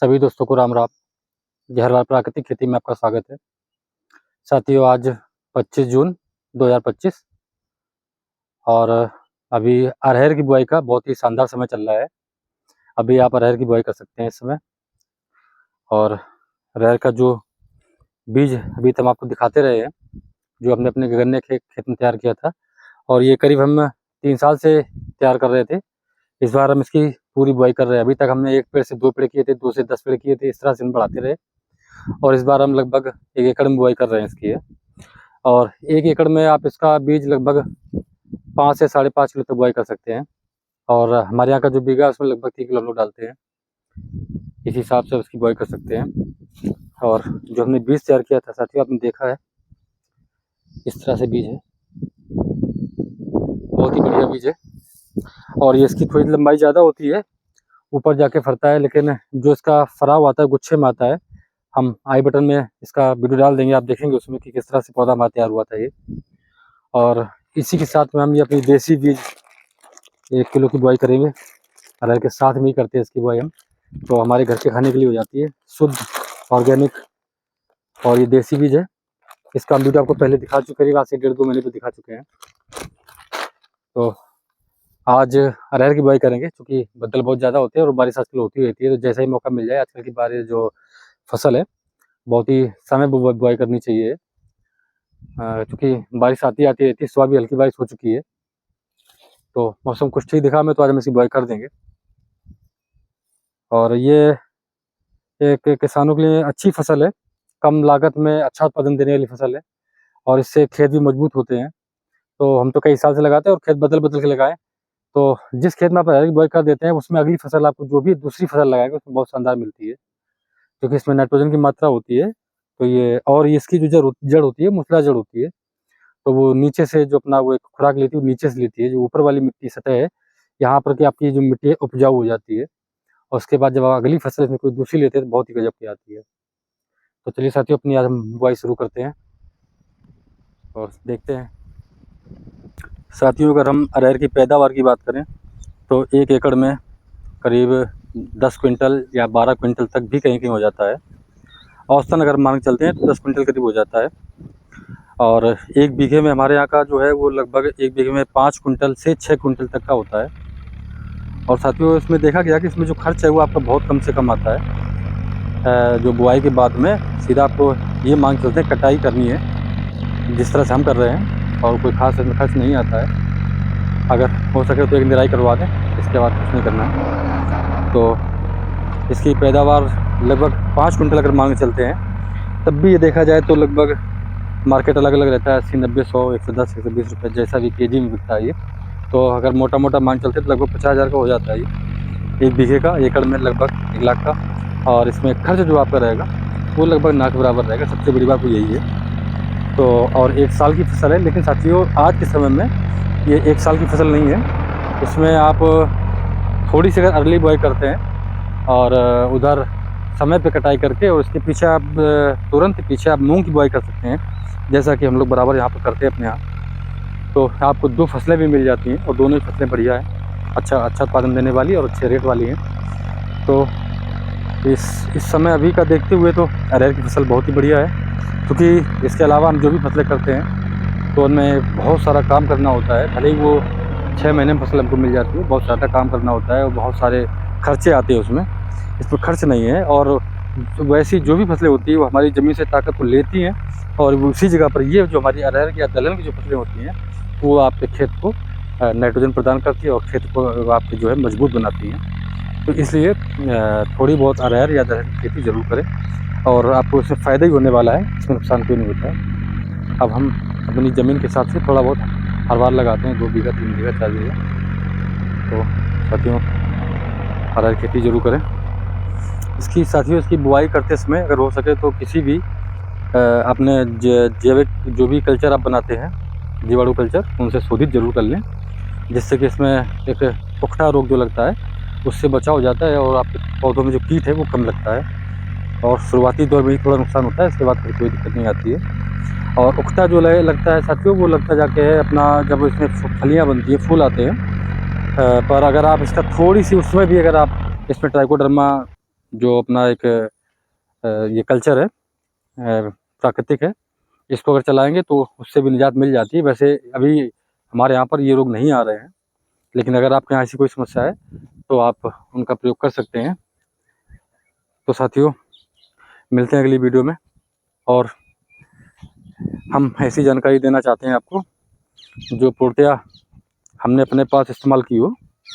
सभी दोस्तों को राम राम। जहरवाल प्राकृतिक खेती में आपका स्वागत है। साथियों, आज 25 जून 2025 और अभी अरहर की बुआई का बहुत ही शानदार समय चल रहा है। अभी आप अरहर की बुआई कर सकते हैं इस समय। और अरहर का जो बीज अभी तक हम आपको दिखाते रहे हैं, जो हमने अपने गन्ने के खेत में तैयार किया था, और ये करीब हम 3 साल से तैयार कर रहे थे। इस बार हम इसकी पूरी बुआई कर रहे हैं। अभी तक हमने 1 पेड़ से 2 पेड़ किए थे, 2 से 10 पेड़ किए थे, इस तरह से हम बढ़ाते रहे। और इस बार हम लगभग 1 एकड़ में बुआई कर रहे हैं इसकी। और 1 एकड़ में आप इसका बीज लगभग 5 से 5.5 किलो तक बुआई कर सकते हैं। और हमारे यहाँ का जो बीघा है उसमें लगभग 3 किलो हम लोग डालते हैं। इस हिसाब से उसकी बुआई कर सकते हैं। और जो हमने बीज तैयार किया था साथियों, आपने देखा है इस तरह से बीज है, बहुत ही बढ़िया बीज है। और ये इसकी थोड़ी लंबाई ज़्यादा होती है, ऊपर जाके फरता है, लेकिन जो इसका फराव आता है गुच्छे में आता है। हम आई बटन में इसका वीडियो डाल देंगे, आप देखेंगे उसमें कि किस तरह से पौधा हमारा तैयार हुआ था ये। और इसी के साथ में हम ये अपनी देसी बीज 1 किलो की बुआई करेंगे। अरहर के साथ में ही करते हैं इसकी बुआई हम, तो हमारे घर के खाने के लिए हो जाती है, शुद्ध ऑर्गेनिक। और ये देसी बीज है। इसका हम वीडियो आपको पहले दिखा चुके हैं, आज से 1.5-2 महीने पर दिखा चुके हैं। तो आज अरहर की बुआई करेंगे, क्योंकि बदल बहुत ज़्यादा होते हैं और बारिश आजकल होती रहती है। तो जैसा ही मौका मिल जाए, आजकल की बारिश जो फसल है बहुत ही समय पर बुआई करनी चाहिए, क्योंकि बारिश आती रहती है। सुबह भी हल्की बारिश हो चुकी है, तो मौसम कुछ ठीक दिखा में तो आज हम इसकी बुआई कर देंगे। और ये एक किसानों के लिए अच्छी फसल है, कम लागत में अच्छा उत्पादन देने वाली फसल है। और इससे खेत भी मजबूत होते हैं। तो हम तो कई साल से लगाते हैं और खेत बदल बदल के लगाएं। तो जिस खेत में आप अरहर की बुआई कर देते हैं, उसमें अगली फसल आपको जो भी दूसरी फसल लगाएंगे उसमें बहुत शानदार मिलती है, क्योंकि इसमें नाइट्रोजन की मात्रा होती है। तो ये और इसकी जो जड़ होती है, मूसला जड़ होती है, तो वो नीचे से जो अपना वो एक खुराक लेती है, वो नीचे से लेती है। जो ऊपर वाली मिट्टी सतह है, यहाँ पर कि आपकी जो मिट्टी है उपजाऊ हो जाती है। और उसके बाद जब आप अगली फसल इसमें कोई दूसरी लेते हैं तो बहुत ही गजब की आती है। तो चलिए साथियों, अपनी आज हम बुआई शुरू करते हैं और देखते हैं। साथियों, अगर हम अरहर की पैदावार की बात करें तो 1 एकड़ में करीब 10 क्विंटल या 12 क्विंटल तक भी कहीं कहीं हो जाता है। औसतन अगर मान के चलते हैं तो 10 क्विंटल करीब हो जाता है। और 1 बीघे में हमारे यहाँ का जो है वो लगभग 1 बीघे में 5 क्विंटल से 6 क्विंटल तक का होता है। और साथियों, इसमें देखा गया कि इसमें जो खर्च है वो आपका बहुत कम से कम आता है। जो बुआई के बाद में सीधा आपको ये मान के चलते हैं कटाई करनी है, जिस तरह से हम कर रहे हैं, और कोई खास इसमें खर्च नहीं आता है। अगर हो सके तो एक निराई करवा दें, इसके बाद कुछ नहीं करना है। तो इसकी पैदावार लगभग 5 क्विंटल अगर मान के चलते हैं, तब भी ये देखा जाए तो लगभग मार्केट अलग अलग रहता है, 80, 90, 100, 110, 120 रुपये, जैसा भी केजी में बिकता है ये। तो अगर मोटा मोटा मान चलते तो लगभग 50,000 का हो जाता है ये 1 बीघे का। एकड़ में लगभग 1 लाख का। और इसमें खर्च जो आपका रहेगा वो लगभग ना के बराबर रहेगा। सबसे बड़ी बात तो यही है। तो और 1 साल की फसल है, लेकिन साथियों आज के समय में ये 1 साल की फसल नहीं है। इसमें आप थोड़ी सी अगर अर्ली बुआई करते हैं और उधर समय पे कटाई करके, और उसके पीछे आप तुरंत पीछे आप मूंग की बुआई कर सकते हैं, जैसा कि हम लोग बराबर यहाँ पर करते हैं अपने यहाँ। तो आपको 2 फसलें भी मिल जाती हैं, और दोनों ही फसलें बढ़िया हैं, अच्छा उत्पादन देने वाली और अच्छे रेट वाली हैं। तो इस समय अभी का देखते हुए तो अरहर की फसल बहुत ही बढ़िया है, क्योंकि इसके अलावा हम जो भी फसलें करते हैं तो उनमें बहुत सारा काम करना होता है। भले ही वो 6 महीने में फसल हमको मिल जाती है, बहुत ज़्यादा काम करना होता है और बहुत सारे खर्चे आते हैं उसमें। इस पर खर्च नहीं है। और वैसी जो भी फसलें होती है वो हमारी ज़मीन से ताकत को लेती हैं, और उसी जगह पर ये जो हमारी अरहर या दलहन की जो फसलें होती हैं वो आपके खेत को नाइट्रोजन प्रदान करती है और खेत को आपके जो है मजबूत बनाती हैं। तो इसलिए थोड़ी बहुत अरहर या दलहन की खेती ज़रूर करें, और आपको इससे फ़ायदा ही होने वाला है, इसमें नुकसान कोई नहीं होता है। अब हम अपनी ज़मीन के हिसाब से थोड़ा बहुत हर बार लगाते हैं, 2 बीघा, 3 बीघा, 4 बीघा। तो साथियों, अरहर खेती ज़रूर करें। इसकी साथियों इसकी बुआई करते समय अगर हो सके तो किसी भी अपने जैविक जो भी कल्चर आप बनाते हैं, जीवाणु कल्चर, उनसे शोधित ज़रूर कर लें, जिससे कि इसमें एक पुख्ता रोग जो लगता है उससे बचाव हो जाता है, और आपके पौधों में जो कीट है वो कम लगता है। और शुरुआती दौर में ही थोड़ा नुकसान होता है, इसके बाद फिर कोई दिक्कत नहीं आती है। और उखटा जो लगता है साथियों, वो लगता जाके है अपना जब इसमें फलियाँ बनती है, फूल आते हैं। पर अगर आप इसका थोड़ी सी उसमें भी अगर आप इसमें ट्राइकोडर्मा जो अपना एक ये कल्चर है, प्राकृतिक है, इसको अगर चलाएंगे तो उससे भी निजात मिल जाती है। वैसे अभी हमारे यहाँ पर ये रोग नहीं आ रहे हैं, लेकिन अगर आपके यहाँ ऐसी कोई समस्या है तो आप उनका प्रयोग कर सकते हैं। तो साथियों, मिलते हैं अगली वीडियो में, और हम ऐसी जानकारी देना चाहते हैं आपको जो पूर्णतया हमने अपने पास इस्तेमाल की हो।